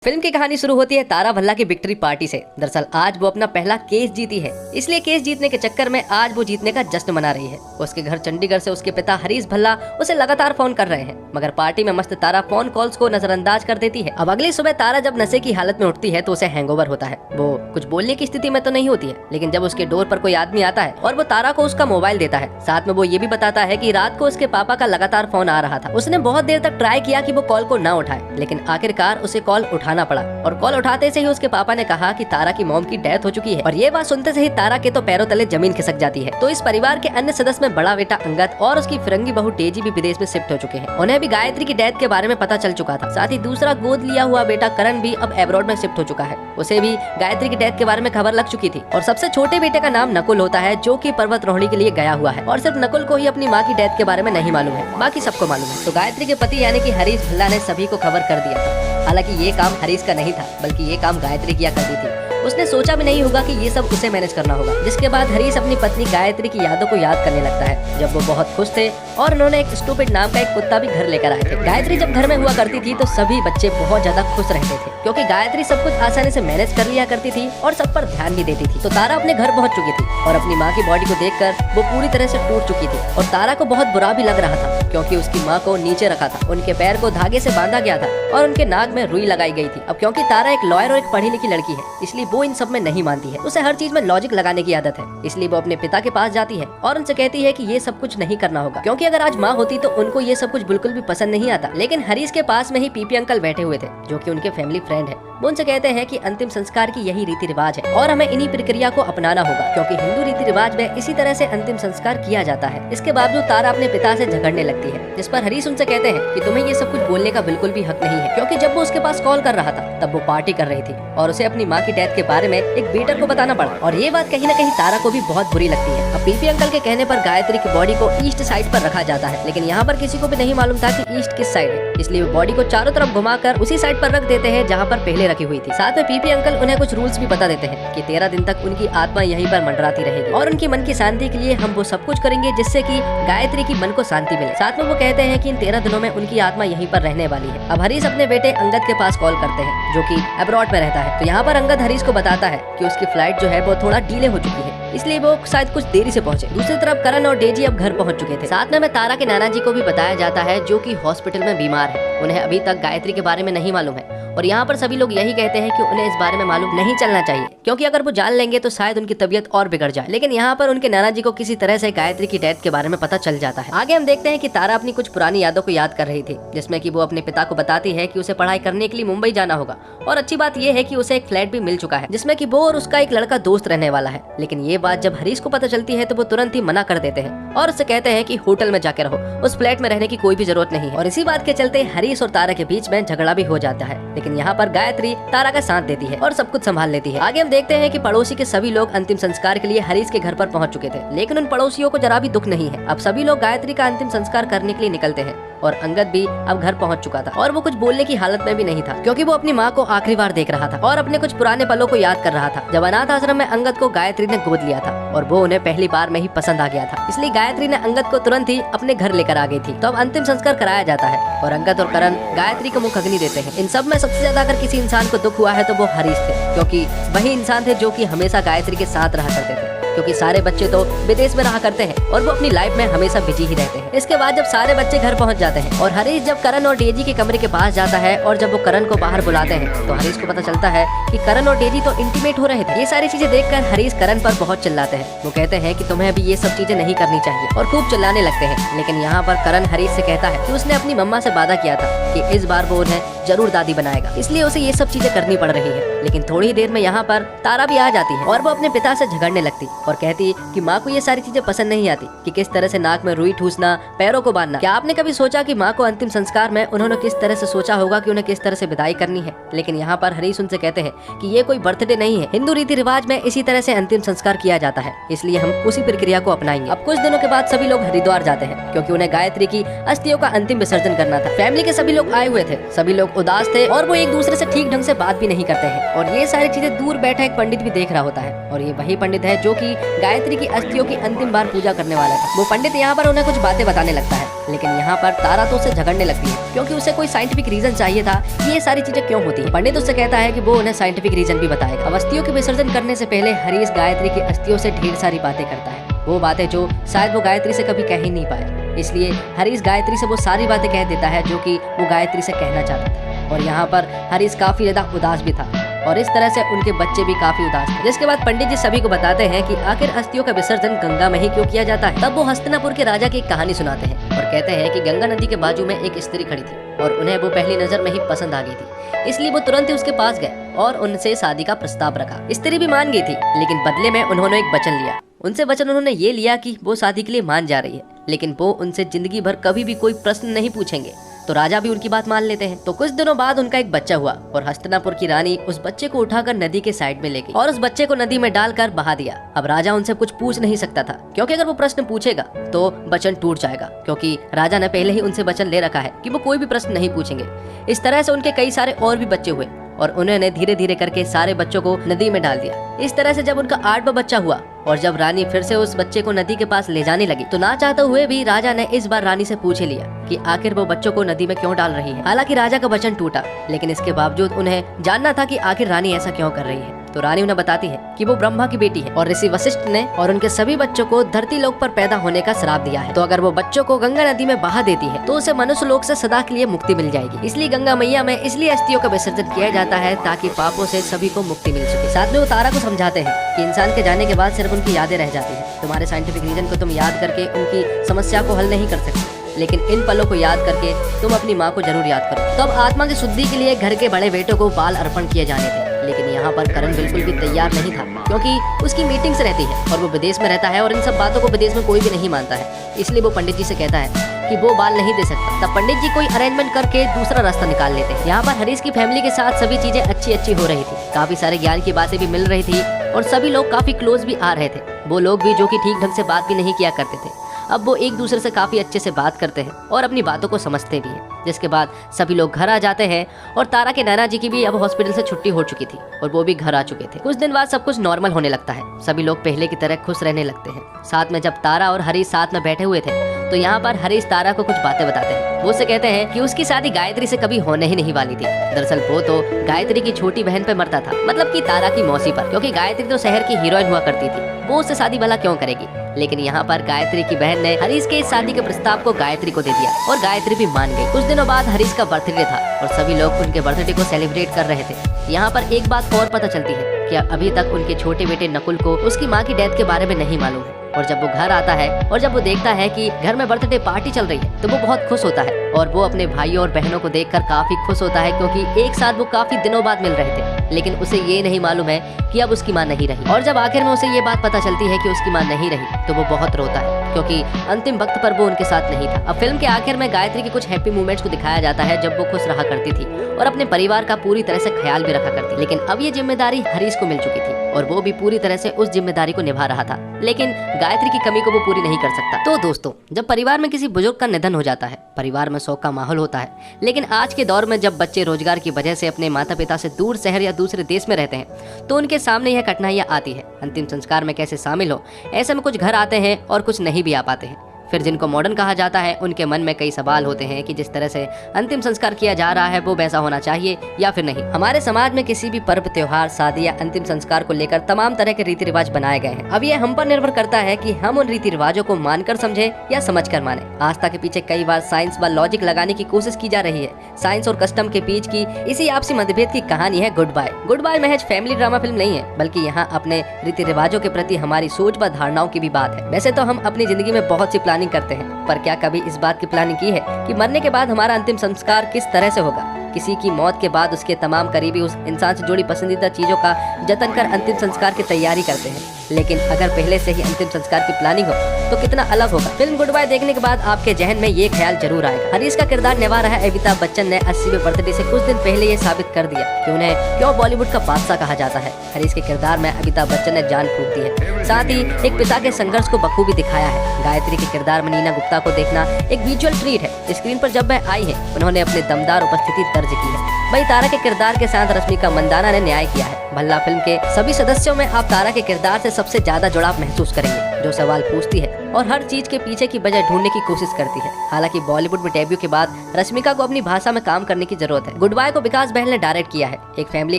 Film की कहानी शुरू होती है तारा भल्ला की विक्ट्री पार्टी से। दरअसल आज वो अपना पहला केस जीती है, इसलिए केस जीतने के चक्कर में आज वो जीतने का जश्न मना रही है। उसके घर चंडीगढ़ से उसके पिता हरीश भल्ला उसे लगातार फोन कर रहे हैं, मगर पार्टी में मस्त तारा फोन कॉल्स को नजरअंदाज कर देती है। अब अगली सुबह तारा जब नशे की हालत में उठती है तो उसे हैंगओवर होता है। वो कुछ बोलने की स्थिति में तो नहीं होती है, लेकिन जब उसके डोर पर कोई आदमी आता है और वो तारा को उसका मोबाइल देता है, साथ में वो ये भी बताता है कि रात को उसके पापा का लगातार फोन आ रहा था। उसने बहुत देर तक ट्राई किया कि वो कॉल को ना उठाए, लेकिन आखिरकार उसे कॉल उठाना पड़ा और कॉल उठाते से ही उसके पापा ने कहा कि तारा की मॉम की डेथ हो चुकी है। और ये बात सुनते से ही तारा के तो पैरों तले जमीन खिसक जाती है। तो इस परिवार के अन्य सदस्य में बड़ा बेटा अंगद और उसकी फिरंगी बहू डेजी भी विदेश में शिफ्ट हो चुके हैं। उन्हें भी गायत्री की डेथ के बारे में पता चल चुका था। साथ ही दूसरा गोद लिया हुआ बेटा करण भी अब अब्रॉड में शिफ्ट हो चुका है। उसे भी गायत्री की डेथ के बारे में खबर लग चुकी थी। और सबसे छोटे बेटे का नाम नकुल होता है, जो कि पर्वतारोहणी के लिए गया हुआ है। और सिर्फ नकुल को ही अपनी माँ की डेथ के बारे में नहीं मालूम है, बाकी सबको मालूम है। तो गायत्री के पति यानी कि हरीश भल्ला ने सभी को खबर कर दिया था। हालांकि ये काम हरीश का नहीं था, बल्कि ये काम गायत्री किया करती थी। उसने सोचा भी नहीं होगा कि ये सब उसे मैनेज करना होगा। जिसके बाद हरीश अपनी पत्नी गायत्री की यादों को याद करने लगता है, जब वो बहुत खुश थे और उन्होंने एक स्टूपिड नाम का एक कुत्ता भी घर लेकर आए थे। गायत्री जब घर में हुआ करती थी तो सभी बच्चे बहुत ज्यादा खुश रहते थे, क्योंकि गायत्री सब कुछ आसानी से मैनेज कर लिया करती थी और सब पर ध्यान भी देती थी। तो तारा अपने घर पहुंच चुकी थी और अपनी माँ की बॉडी को देखकर वो पूरी तरह से टूट चुकी थी। और तारा को बहुत बुरा भी लग रहा था, क्योंकि उसकी माँ को नीचे रखा था, उनके पैर को धागे से बांधा गया था और उनके नाक में रुई लगाई गई थी। अब क्योंकि तारा एक लॉयर और एक पढ़ी लिखी लड़की है, इसलिए वो इन सब में नहीं मानती है। उसे हर चीज में लॉजिक लगाने की आदत है, इसलिए वो अपने पिता के पास जाती है और उनसे कहती है कि ये सब कुछ नहीं करना होगा, क्योंकि अगर आज माँ होती तो उनको ये सब कुछ बिल्कुल भी पसंद नहीं आता। लेकिन हरीश के पास में ही पीपी अंकल बैठे हुए थे, जो कि उनके फैमिली फ्रेंड है। वो उनसे कहते हैं कि अंतिम संस्कार की यही रीति रिवाज है और हमें इन्हीं प्रक्रिया को अपनाना होगा, क्योंकि हिंदू रीति रिवाज में इसी तरह से अंतिम संस्कार किया जाता है। इसके बावजूद तारा अपने पिता से झगड़ने लगती है, जिस पर हरीश उनसे कहते हैं कि तुम्हें ये सब कुछ बोलने का बिल्कुल भी हक नहीं है, क्योंकि जब वो उसके पास कॉल कर रहा था तब वो पार्टी कर रही थी और उसे अपनी माँ की डेथ के बारे में एक बेटर को बताना पड़ा। और ये बात कहीं न कहीं तारा को भी बहुत बुरी लगती है। अब पीपी अंकल के कहने पर गायत्री की बॉडी को ईस्ट साइड पर रखा जाता है, लेकिन यहाँ पर किसी को भी नहीं मालूम था कि ईस्ट किस साइड है, इसलिए वो बॉडी को चारों तरफ घुमाकर उसी साइड पर रख देते हैं जहाँ पर पहले रखी हुई थी। साथ में पीपी अंकल उन्हें कुछ रूल्स भी बता देते हैं कि 13 दिन तक उनकी आत्मा यहीं पर मंडराती रहेगी और उनकी मन की शांति के लिए हम वो सब कुछ करेंगे जिससे कि गायत्री की मन को शांति मिले। साथ में वो कहते हैं कि इन 13 दिनों में उनकी आत्मा यहीं पर रहने वाली है। अब हरीश अपने बेटे अंगद के पास कॉल करते हैं, जो कि अब्रॉड में रहता है। तो यहाँ पर अंगद हरीश को बताता है कि उसकी फ्लाइट जो है वो थोड़ा डिले हो चुकी है, इसलिए वो शायद कुछ देरी से पहुंचे। दूसरी तरफ करण और डेजी अब घर पहुंच चुके थे। साथ में हमें तारा के नाना जी को भी बताया जाता है, जो कि हॉस्पिटल में बीमार है। उन्हें अभी तक गायत्री के बारे में नहीं मालूम है और यहाँ पर सभी लोग यही कहते हैं कि उन्हें इस बारे में मालूम नहीं चलना चाहिए, क्योंकि अगर वो जान लेंगे तो शायद उनकी तबीयत और बिगड़ जाए। लेकिन यहाँ पर उनके नाना जी को किसी तरह से गायत्री की डेथ के बारे में पता चल जाता है। आगे हम देखते हैं कि तारा अपनी कुछ पुरानी यादों को याद कर रही थी, जिसमें कि वो अपने पिता को बताती है कि उसे पढ़ाई करने के लिए मुंबई जाना होगा। और अच्छी बात यह है कि उसे एक फ्लैट भी मिल चुका है, जिसमें कि वो और उसका एक लड़का दोस्त रहने वाला है। लेकिन ये बात जब हरीश को पता चलती है तो वो तुरंत ही मना कर देते हैं और उससे कहते हैं कि होटल में जाके रहो, उस फ्लैट में रहने की कोई भी जरूरत नहीं है। और इसी बात के चलते हरीश और तारा के बीच में झगड़ा भी हो जाता है, लेकिन यहाँ पर गायत्री तारा का साथ देती है और सब कुछ संभाल लेती है। आगे हम देखते हैं कि पड़ोसी के सभी लोग अंतिम संस्कार के लिए हरीश के घर पर पहुंच चुके थे, लेकिन उन पड़ोसियों को जरा भी दुख नहीं है। अब सभी लोग गायत्री का अंतिम संस्कार करने के लिए निकलते हैं और अंगद भी अब घर पहुंच चुका था और वो कुछ बोलने की हालत में भी नहीं था, क्योंकि वो अपनी माँ को आखिरी बार देख रहा था और अपने कुछ पुराने पलों को याद कर रहा था, जब अनाथ आश्रम में अंगद को गायत्री ने गोद लिया था और वो उन्हें पहली बार में ही पसंद आ गया था। इसलिए गायत्री ने अंगद को तुरंत ही अपने घर लेकर आ गई थी। तो अब अंतिम संस्कार कराया जाता है और अंगद और करण गायत्री को मुख अग्नि देते हैं। इन सब में सबसे ज्यादा अगर किसी इंसान को दुख हुआ है तो वो हरीश थे, क्योंकि वही इंसान थे जो कि हमेशा गायत्री के साथ रहा करते थे, क्योंकि सारे बच्चे तो विदेश में रहा करते हैं और वो अपनी लाइफ में हमेशा बिजी ही रहते हैं। इसके बाद जब सारे बच्चे घर पहुंच जाते हैं और हरीश जब करण और डेजी के कमरे के पास जाता है और जब वो करण को बाहर बुलाते हैं तो हरीश को पता चलता है कि करण और डेजी तो इंटीमेट हो रहे थे। ये सारी चीजें देखकर हरीश करण पर बहुत चिल्लाते हैं। वो कहते हैं कि तुम्हें अभी ये सब चीजें नहीं करनी चाहिए और खूब चिल्लाने लगते हैं। लेकिन यहाँ पर करण हरीश से कहता है कि उसने अपनी मम्मा से वादा किया था कि इस बार वो उन्हें जरूर दादी बनाएगा, इसलिए उसे ये सब चीजें करनी पड़ रही है। लेकिन थोड़ी ही देर में यहाँ पर तारा भी आ जाती है और वो अपने पिता से झगड़ने लगती और कहती कि माँ को ये सारी चीजें पसंद नहीं आती, कि किस तरह से नाक में रुई ठूसना, पैरों को बांधना। क्या आपने कभी सोचा कि माँ को अंतिम संस्कार में उन्होंने किस तरह से सोचा होगा कि उन्हें किस तरह से विदाई करनी है? लेकिन यहाँ पर हरीश उनसे कहते हैं कि ये कोई बर्थडे नहीं है, हिंदू रीति रिवाज में इसी तरह से अंतिम संस्कार किया जाता है, इसलिए हम उसी प्रक्रिया को अपनाएंगे। अब कुछ दिनों के बाद सभी लोग हरिद्वार जाते हैं, क्योंकि उन्हें गायत्री की अस्थियों का अंतिम विसर्जन करना था। फैमिली के सभी लोग आए हुए थे, सभी लोग उदास थे और वो एक दूसरे से ठीक ढंग से बात भी नहीं करते हैं। और ये सारी चीजें दूर बैठा एक पंडित भी देख रहा होता है और ये वही पंडित है जो कि जी गायत्री की अस्थियों की अंतिम बार पूजा करने वाला था। वो पंडित यहाँ पर उन्हें कुछ बातें बताने लगता है, लेकिन यहाँ पर तारा तो उसे झगड़ने लगती है क्योंकि उसे कोई साइंटिफिक रीजन चाहिए था कि ये सारी चीजें क्यों होती है। पंडित उससे कहता है कि वो उन्हें साइंटिफिक रीजन भी बताएगा। अब अस्थियों के विसर्जन करने से पहले हरीश गायत्री की अस्थियों से ढेर सारी बातें करता है, वो बातें जो शायद वो गायत्री से कभी कह ही नहीं पाया। इसलिए हरीश गायत्री से वो सारी बातें कह देता है जो कि वो गायत्री से कहना चाहता था। और यहाँ पर हरीश काफी ज्यादा उदास भी था और इस तरह से उनके बच्चे भी काफी उदास थे। जिसके बाद पंडित जी सभी को बताते हैं कि आखिर अस्थियों का विसर्जन गंगा में ही क्यों किया जाता है। तब वो हस्तिनापुर के राजा की एक कहानी सुनाते हैं और कहते हैं कि गंगा नदी के बाजू में एक स्त्री खड़ी थी और उन्हें वो पहली नजर में ही पसंद आ गई थी, इसलिए वो तुरंत ही उसके पास गए और उनसे शादी का प्रस्ताव रखा। स्त्री भी मान गई थी, लेकिन बदले में उन्होंने एक वचन लिया। उनसे वचन उन्होंने ये लिया कि वो शादी के लिए मान जा रही है, लेकिन वो उनसे जिंदगी भर कभी भी कोई प्रश्न नहीं पूछेंगे। तो राजा भी उनकी बात मान लेते हैं। तो कुछ दिनों बाद उनका एक बच्चा हुआ और हस्तिनापुर की रानी उस बच्चे को उठाकर नदी के साइड में ले गई और उस बच्चे को नदी में डालकर बहा दिया। अब राजा उनसे कुछ पूछ नहीं सकता था क्योंकि अगर वो प्रश्न पूछेगा तो वचन टूट जाएगा, क्योंकि राजा ने पहले ही उनसे वचन ले रखा है कि वो कोई भी प्रश्न नहीं पूछेंगे। इस तरह से उनके कई सारे और भी बच्चे हुए और उन्होंने धीरे धीरे करके सारे बच्चों को नदी में डाल दिया। इस तरह से जब उनका 8वां बच्चा हुआ और जब रानी फिर से उस बच्चे को नदी के पास ले जाने लगी, तो ना चाहते हुए भी राजा ने इस बार रानी से पूछ लिया कि आखिर वो बच्चों को नदी में क्यों डाल रही है। हालांकि राजा का वचन टूटा, लेकिन इसके बावजूद उन्हें जानना था कि आखिर रानी ऐसा क्यों कर रही है। तो रानी उन्हें बताती है कि वो ब्रह्मा की बेटी है और ऋषि वशिष्ठ ने और उनके सभी बच्चों को धरती लोक पर पैदा होने का श्राप दिया है। तो अगर वो बच्चों को गंगा नदी में बहा देती है तो उसे मनुष्य लोक से सदा के लिए मुक्ति मिल जाएगी। इसलिए गंगा मैया में इसलिए अस्थियों का विसर्जन किया जाता है ताकि पापों से सभी को मुक्ति मिल सके। साथ में वो तारा को समझाते हैं कि इंसान के जाने के बाद सिर्फ उनकी यादें रह जाती है। तुम्हारे साइंटिफिक रीजन को तुम याद करके उनकी समस्या को हल नहीं कर सकते, लेकिन इन पलों को याद करके तुम अपनी माँ को जरूर याद करो। तो अब आत्मा की शुद्धि के लिए घर के बड़े बेटों को बाल अर्पण किए जाने थे, लेकिन यहाँ पर करण बिल्कुल भी तैयार नहीं था क्योंकि उसकी मीटिंग्स रहती है और वो विदेश में रहता है और इन सब बातों को विदेश में कोई भी नहीं मानता है। इसलिए वो पंडित जी से कहता है कि वो बाल नहीं दे सकता। तब पंडित जी कोई अरेंजमेंट करके दूसरा रास्ता निकाल लेते हैं। यहाँ पर हरीश की फैमिली के साथ सभी चीजें अच्छी हो रही थी, काफी सारे ज्ञान की बातें भी मिल रही थी और सभी लोग काफी क्लोज भी आ रहे थे। वो लोग भी जो कि ठीक ढंग से बात भी नहीं किया करते थे, अब वो एक दूसरे से काफी अच्छे से बात करते हैं और अपनी बातों को समझते भी हैं। जिसके बाद सभी लोग घर आ जाते हैं और तारा के नैना जी की भी अब हॉस्पिटल से छुट्टी हो चुकी थी और वो भी घर आ चुके थे। कुछ दिन बाद सब कुछ नॉर्मल होने लगता है, सभी लोग पहले की तरह खुश रहने लगते हैं। साथ में जब तारा और हरीश साथ में बैठे हुए थे तो यहाँ पर हरीश तारा को कुछ बातें बताते हैं। वो उसे कहते हैं कि उसकी शादी गायत्री से कभी होने ही नहीं वाली थी। दरअसल वो तो गायत्री की छोटी बहन पे मरता था, मतलब कि तारा की मौसी पर, क्योंकि गायत्री तो शहर की हीरोइन हुआ करती थी, वो उससे शादी भला क्यों करेगी। लेकिन यहाँ पर गायत्री की बहन ने हरीश के इस शादी के प्रस्ताव को गायत्री को दे दिया और गायत्री भी मान गई। कुछ दिनों बाद हरीश का बर्थडे था और सभी लोग उनके बर्थडे को सेलिब्रेट कर रहे थे। यहाँ पर एक बात और पता चलती है कि अभी तक उनके छोटे बेटे नकुल को उसकी माँ की डेथ के बारे में नहीं मालूम है। और जब वो घर आता है और जब वो देखता है कि घर में बर्थडे पार्टी चल रही है तो वो बहुत खुश होता है और वो अपने भाइयों और बहनों को देखकर काफी खुश होता है, क्योंकि एक साथ वो काफी दिनों बाद मिल रहे थे। लेकिन उसे ये नहीं मालूम है कि अब उसकी माँ नहीं रही। और जब आखिर में उसे ये बात पता चलती है कि उसकी माँ नहीं रही तो वो बहुत रोता है, क्योंकि अंतिम वक्त पर वो उनके साथ नहीं था। अब फिल्म के आखिर में गायत्री के कुछ हैप्पी मोमेंट्स को दिखाया जाता है जब वो खुश रहा करती थी और अपने परिवार का पूरी तरह से ख्याल भी रखा करती। लेकिन अब ये जिम्मेदारी हरीश को मिल चुकी थी और वो भी पूरी तरह से उस जिम्मेदारी को निभा रहा था, लेकिन गायत्री की कमी को वो पूरी नहीं कर सकता। तो दोस्तों, जब परिवार में किसी बुजुर्ग का निधन हो जाता है, परिवार में शोक का माहौल होता है। लेकिन आज के दौर में जब बच्चे रोजगार की वजह से अपने माता पिता से दूर शहर या दूसरे देश में रहते हैं तो उनके सामने यह कठिनाइयां आती है अंतिम संस्कार में कैसे शामिल हो। ऐसे में कुछ घर आते हैं और कुछ नहीं भी आ पाते हैं। फिर जिनको मॉडर्न कहा जाता है उनके मन में कई सवाल होते हैं कि जिस तरह से अंतिम संस्कार किया जा रहा है वो वैसा होना चाहिए या फिर नहीं। हमारे समाज में किसी भी पर्व, त्योहार, शादी या अंतिम संस्कार को लेकर तमाम तरह के रीति रिवाज बनाए गए हैं। अब ये हम पर निर्भर करता है कि हम उन रीति रिवाजों को मानकर समझे या समझकर माने। आस्था के पीछे कई बार साइंस व लॉजिक लगाने की कोशिश की जा रही है। साइंस और कस्टम के बीच की इसी आपसी मतभेद की कहानी है गुड बाय। गुड बाय महज फैमिली ड्रामा फिल्म नहीं है, बल्कि यहाँ अपने रीति रिवाजों के प्रति हमारी सोच व धारणाओं की भी बात है। वैसे तो हम अपनी जिंदगी में बहुत सी प्लानिंग करते हैं, पर क्या कभी इस बात की प्लानिंग की है कि मरने के बाद हमारा अंतिम संस्कार किस तरह से होगा। किसी की मौत के बाद उसके तमाम करीबी उस इंसान से जुड़ी पसंदीदा चीजों का जतन कर अंतिम संस्कार की तैयारी करते हैं, लेकिन अगर पहले से ही अंतिम संस्कार की प्लानिंग हो तो कितना अलग होगा। फिल्म गुड बाय देखने के बाद आपके जहन में ये ख्याल जरूर आएगा। हरीश का किरदार निभा रहा अमिताभ बच्चन ने 80वें बर्थडे से कुछ दिन पहले ये साबित कर दिया कि उन्हें क्यों बॉलीवुड का बादशाह कहा जाता है। हरीश के किरदार में अमिताभ बच्चन ने जान फूंक दी है, साथ ही एक पिता के संघर्ष को बखूबी दिखाया है। गायत्री के किरदार में नीना गुप्ता को देखना एक विजुअल ट्रीट है। स्क्रीन पर जब वह आई है उन्होंने अपने दमदार उपस्थिति दर्ज की है। वही तारा के किरदार के साथ रश्मिका मंदाना ने न्याय किया है। भल्ला फिल्म के सभी सदस्यों में आप तारा के किरदार से सबसे ज्यादा जुड़ाव महसूस करेंगे, जो सवाल पूछती है और हर चीज के पीछे की वजह ढूंढने की कोशिश करती है। हालांकि बॉलीवुड में डेब्यू के बाद रश्मिका को अपनी भाषा में काम करने की जरूरत है। गुड बाय को विकास बहल ने डायरेक्ट किया है। एक फैमिली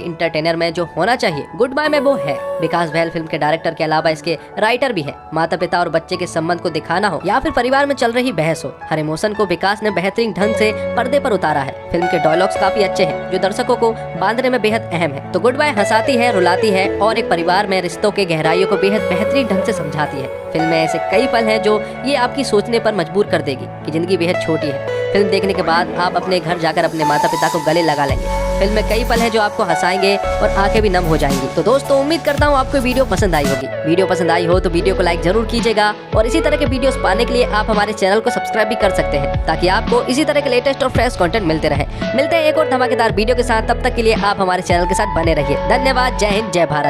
इंटरटेनर में जो होना चाहिए गुड बाय में वो है। विकास बहल फिल्म के डायरेक्टर के अलावा इसके राइटर भी है। माता पिता और बच्चे के संबंध को दिखाना हो या फिर परिवार में चल रही बहस हो, हर इमोशन को विकास ने बेहतरीन ढंग से पर्दे पर उतारा है। फिल्म के डायलॉग्स काफी अच्छे हैं, जो दर्शकों को बांधने में बेहद अहम है। तो गुड बाय हंसाती है, रुलाती है और एक परिवार में रिश्तों के गहराइयों को बेहद बेहतरीन ढंग से समझाती है। फिल्म में ऐसे कई पल हैं जो ये आपकी सोचने पर मजबूर कर देगी कि जिंदगी बेहद छोटी है। फिल्म देखने के बाद आप अपने घर जाकर अपने माता पिता को गले लगा लेंगे। फिल्म में कई पल हैं जो आपको हंसाएंगे और आंखें भी नम हो जाएंगी। तो दोस्तों, उम्मीद करता हूँ आपको वीडियो पसंद आई होगी। वीडियो पसंद आई हो तो वीडियो को लाइक जरूर कीजिएगा और इसी तरह के वीडियोस पाने के लिए आप हमारे चैनल को सब्सक्राइब भी कर सकते हैं, ताकि आपको इसी तरह के लेटेस्ट और फ्रेश कंटेंट मिलते रहे। मिलते हैं एक और धमाकेदार वीडियो के साथ, तब तक के लिए आप हमारे चैनल के साथ बने रहिए। धन्यवाद। जय हिंद, जय भारत।